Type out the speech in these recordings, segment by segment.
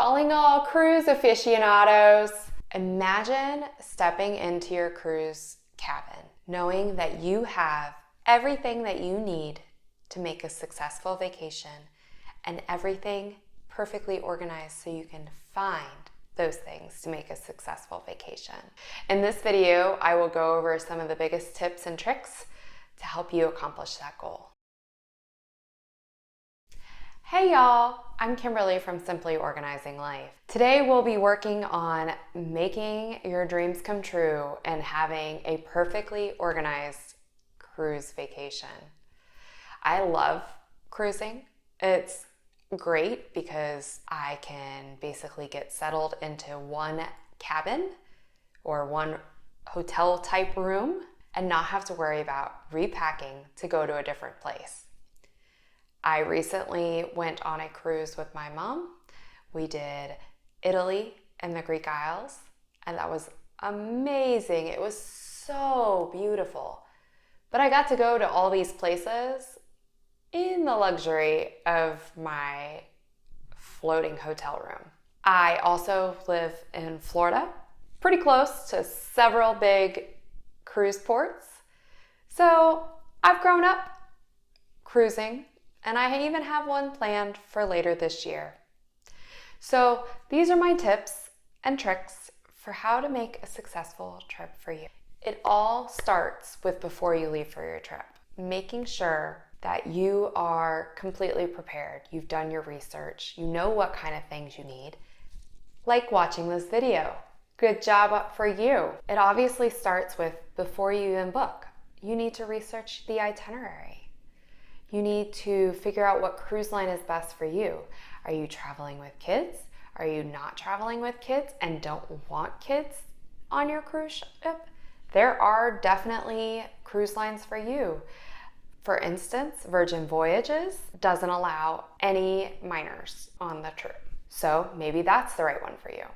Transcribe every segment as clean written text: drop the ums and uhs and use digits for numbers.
Calling all cruise aficionados. Imagine stepping into your cruise cabin, knowing that you have everything that you need to make a successful vacation and everything perfectly organized so you can find those things to make a successful vacation. In this video, I will go over some of the biggest tips and tricks to help you accomplish that goal. Hey y'all, I'm Kimberly from Simply Organizing Life. Today we'll be working on making your dreams come true and having a perfectly organized cruise vacation. I love cruising. It's great because I can basically get settled into one cabin or one hotel type room and not have to worry about repacking to go to a different place. I recently went on a cruise with my mom. We did Italy and the Greek Isles, and that was amazing. It was so beautiful. But I got to go to all these places in the luxury of my floating hotel room. I also live in Florida, pretty close to several big cruise ports. So I've grown up cruising, and I even have one planned for later this year. So these are my tips and tricks for how to make a successful trip for you. It all starts with before you leave for your trip, making sure that you are completely prepared. You've done your research. You know what kind of things you need, like watching this video. Good job up for you. It obviously starts with before you even book. You need to research the itinerary. You need to figure out what cruise line is best for you. Are you traveling with kids? Are you not traveling with kids and don't want kids on your cruise ship? There are definitely cruise lines for you. For instance, Virgin Voyages doesn't allow any minors on the trip. So maybe that's the right one for you.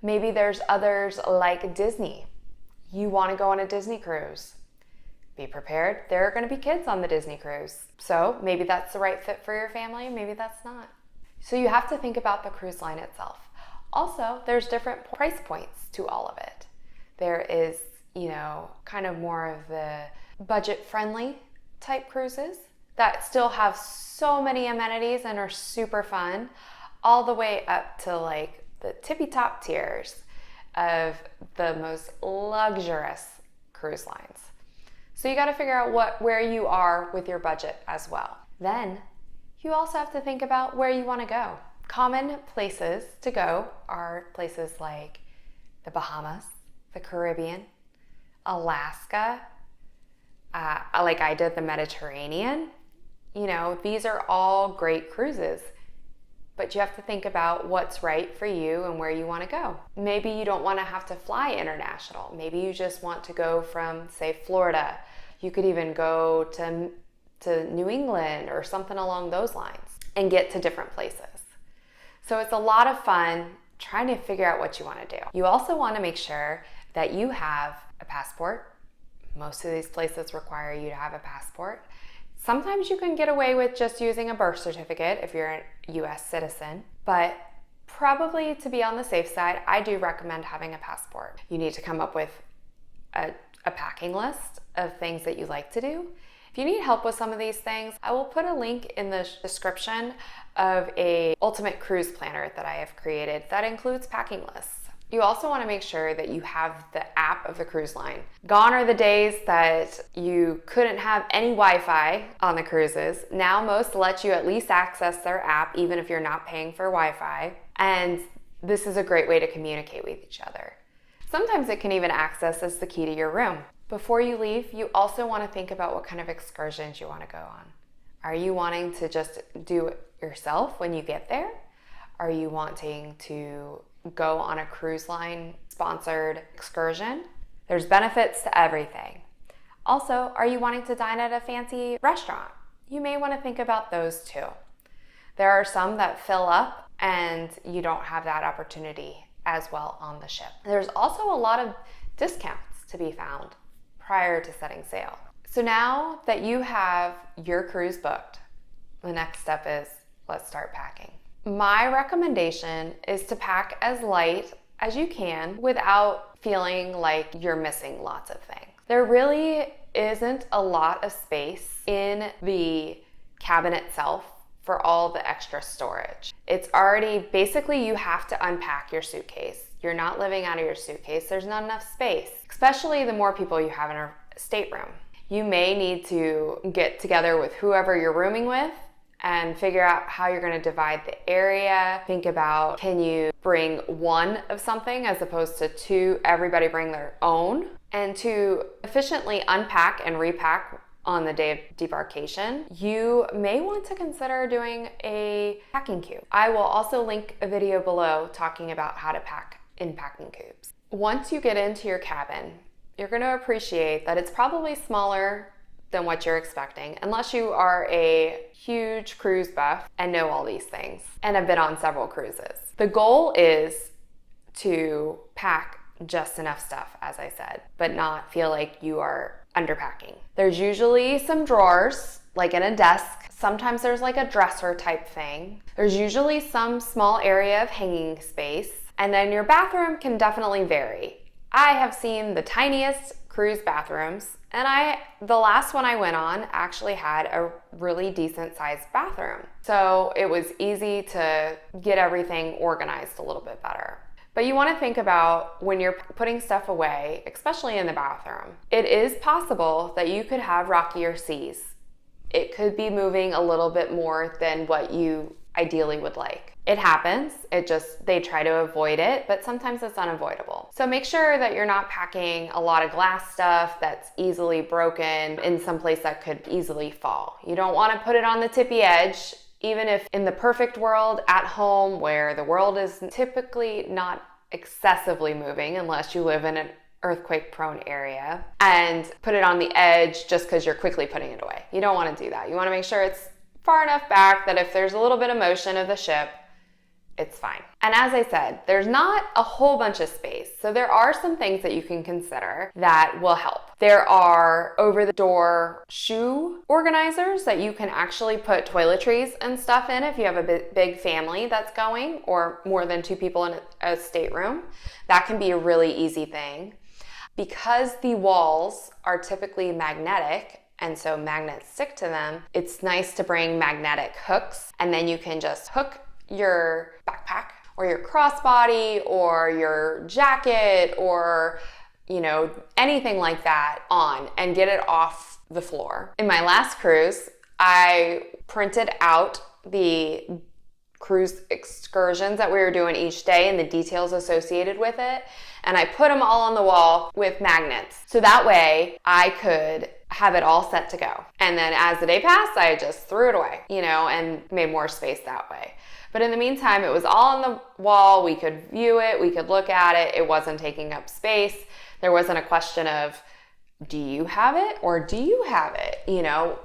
Maybe there's others like Disney. You want to go on a Disney cruise. Be prepared. There are going to be kids on the Disney cruise. So maybe that's the right fit for your family, maybe that's not. So you have to think about the cruise line itself. Also, there's different price points to all of it. There is, kind of more of the budget-friendly type cruises that still have so many amenities and are super fun, all the way up to like the tippy-top tiers of the most luxurious cruise lines. So you got to figure out where you are with your budget as well. Then you also have to think about where you want to go. Common places to go are places like the Bahamas, the Caribbean, Alaska, like I did the Mediterranean. These are all great cruises, but you have to think about what's right for you and where you want to go. Maybe you don't want to have to fly international. Maybe you just want to go from, say, Florida. You could even go to New England or something along those lines and get to different places. So it's a lot of fun trying to figure out what you want to do. You also want to make sure that you have a passport. Most of these places require you to have a passport. Sometimes you can get away with just using a birth certificate if you're a US citizen, but probably to be on the safe side, I do recommend having a passport. You need to come up with a packing list of things that you like to do. If you need help with some of these things, I will put a link in the description of a ultimate cruise planner that I have created that includes packing lists. You also want to make sure that you have the app of the cruise line. Gone are the days that you couldn't have any Wi-Fi on the cruises. Now most let you at least access their app even if you're not paying for Wi-Fi. And this is a great way to communicate with each other. Sometimes it can even access as the key to your room. Before you leave, you also want to think about what kind of excursions you want to go on. Are you wanting to just do it yourself when you get there? Are you wanting to go on a cruise line sponsored excursion? There's benefits to everything. Also, are you wanting to dine at a fancy restaurant? You may want to think about those too. There are some that fill up and you don't have that opportunity as well on the ship. There's also a lot of discounts to be found prior to setting sail. So now that you have your cruise booked, the next step is let's start packing. My recommendation is to pack as light as you can without feeling like you're missing lots of things. There really isn't a lot of space in the cabin itself for all the extra storage. It's already, basically you have to unpack your suitcase. You're not living out of your suitcase. There's not enough space, especially the more people you have in a stateroom. You may need to get together with whoever you're rooming with and figure out how you're going to divide the area. Think about, can you bring one of something as opposed to two? Everybody bring their own. And to efficiently unpack and repack on the day of debarkation, you may want to consider doing a packing cube. I will also link a video below talking about how to pack in packing cubes. Once you get into your cabin, you're going to appreciate that it's probably smaller than what you're expecting, unless you are a huge cruise buff and know all these things and have been on several cruises. The goal is to pack just enough stuff, as I said, but not feel like you are underpacking. There's usually some drawers, like in a desk. Sometimes there's like a dresser type thing. There's usually some small area of hanging space, and then your bathroom can definitely vary. I have seen the tiniest cruise bathrooms, and the last one I went on actually had a really decent sized bathroom. So it was easy to get everything organized a little bit better. But you want to think about when you're putting stuff away, especially in the bathroom, it is possible that you could have rockier seas. It could be moving a little bit more than what you ideally would like. It happens. They try to avoid it, but sometimes it's unavoidable. So make sure that you're not packing a lot of glass stuff that's easily broken in some place that could easily fall. You don't want to put it on the tippy edge, even if in the perfect world at home where the world is typically not excessively moving unless you live in an earthquake prone area, and put it on the edge just because you're quickly putting it away. You don't want to do that. You want to make sure it's far enough back that if there's a little bit of motion of the ship, it's fine. And as I said, there's not a whole bunch of space. So there are some things that you can consider that will help. There are over-the-door shoe organizers that you can actually put toiletries and stuff in if you have a big family that's going, or more than two people in a stateroom. That can be a really easy thing. Because the walls are typically magnetic, and so magnets stick to them, it's nice to bring magnetic hooks, and then you can just hook your backpack or your crossbody or your jacket or anything like that on and get it off the floor. In my last cruise, I printed out the cruise excursions that we were doing each day and the details associated with it, and I put them all on the wall with magnets, so that way I could have it all set to go. And then as the day passed, I just threw it away, and made more space that way. But in the meantime, it was all on the wall. We could view it, we could look at it. It wasn't taking up space. There wasn't a question of, do you have it or do you have it?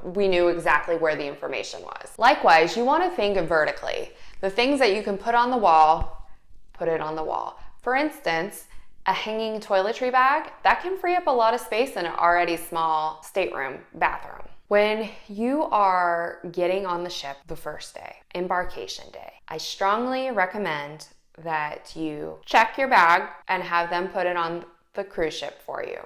We knew exactly where the information was. Likewise, you want to think vertically. The things that you can put on the wall, put it on the wall. For instance, a hanging toiletry bag, that can free up a lot of space in an already small stateroom bathroom. When you are getting on the ship the first day, embarkation day, I strongly recommend that you check your bag and have them put it on the cruise ship for you.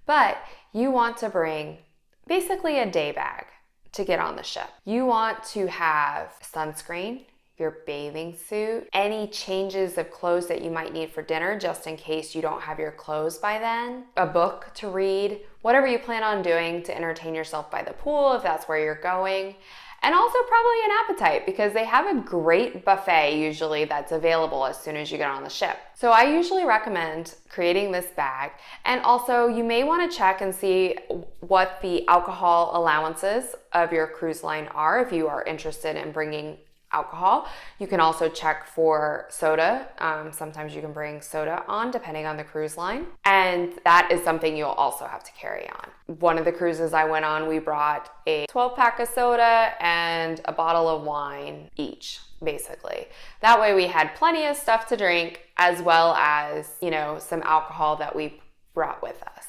But you want to bring basically a day bag to get on the ship. You want to have sunscreen, your bathing suit, any changes of clothes that you might need for dinner just in case you don't have your clothes by then, a book to read, whatever you plan on doing to entertain yourself by the pool if that's where you're going. And also probably an appetite, because they have a great buffet usually that's available as soon as you get on the ship. So I usually recommend creating this bag. And also you may want to check and see what the alcohol allowances of your cruise line are if you are interested in bringing alcohol. You can also check for soda. Sometimes you can bring soda on depending on the cruise line. And that is something you'll also have to carry on. One of the cruises I went on, we brought a 12-pack of soda and a bottle of wine each, basically. That way we had plenty of stuff to drink as well as, some alcohol that we brought with us.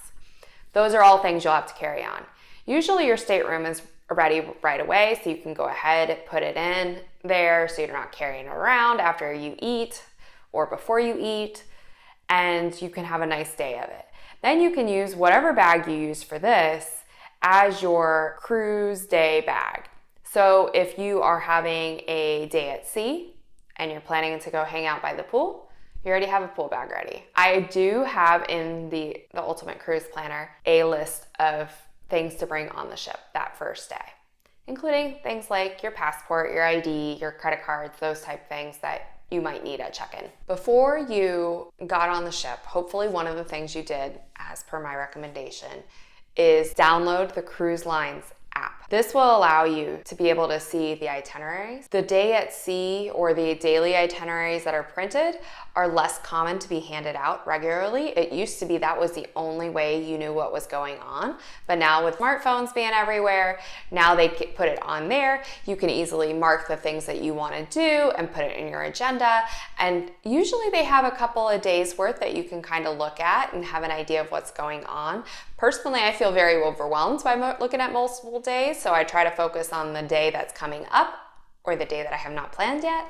Those are all things you'll have to carry on. Usually your stateroom is ready right away, so you can go ahead, put it in, there so you're not carrying it around after you eat or before you eat, and you can have a nice day of it. Then you can use whatever bag you use for this as your cruise day bag. So if you are having a day at sea and you're planning to go hang out by the pool, you already have a pool bag ready. I do have in the Ultimate Cruise Planner a list of things to bring on the ship that first day, including things like your passport, your ID, your credit cards, those type things that you might need at check-in. Before you got on the ship, hopefully one of the things you did, as per my recommendation, is download the Cruise Lines app. This will allow you to be able to see the itineraries. The day at sea or the daily itineraries that are printed are less common to be handed out regularly. It used to be that was the only way you knew what was going on, but now with smartphones being everywhere, now they put it on there. You can easily mark the things that you want to do and put it in your agenda, and usually they have a couple of days worth that you can kind of look at and have an idea of what's going on. Personally, I feel very overwhelmed by looking at multiple days, so I try to focus on the day that's coming up or the day that I have not planned yet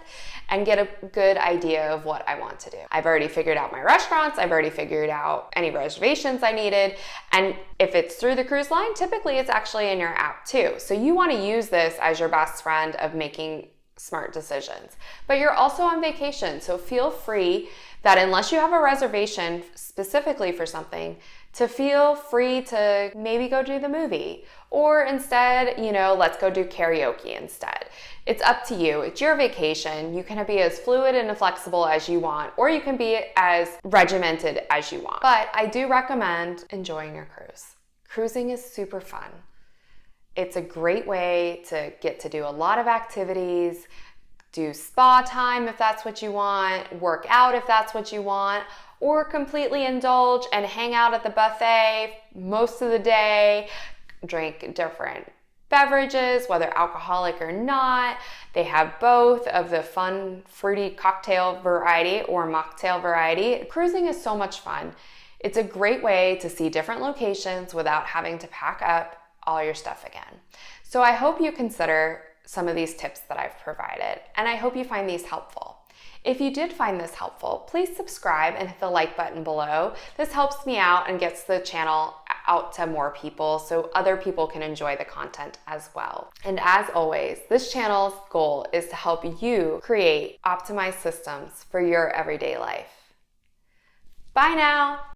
and get a good idea of what I want to do. I've already figured out my restaurants, I've already figured out any reservations I needed, and if it's through the cruise line, typically it's actually in your app too. So you want to use this as your best friend of making smart decisions. But you're also on vacation, so feel free that unless you have a reservation specifically for something, to feel free to maybe go do the movie, or instead, let's go do karaoke instead. It's up to you. It's your vacation. You can be as fluid and flexible as you want, or you can be as regimented as you want. But I do recommend enjoying your cruise. Cruising is super fun. It's a great way to get to do a lot of activities, do spa time if that's what you want, work out if that's what you want, or completely indulge and hang out at the buffet most of the day, drink different beverages, whether alcoholic or not. They have both of the fun, fruity cocktail variety or mocktail variety. Cruising is so much fun. It's a great way to see different locations without having to pack up all your stuff again. So I hope you consider some of these tips that I've provided, and I hope you find these helpful. If you did find this helpful, please subscribe and hit the like button below. This helps me out and gets the channel out to more people so other people can enjoy the content as well. And as always, this channel's goal is to help you create optimized systems for your everyday life. Bye now.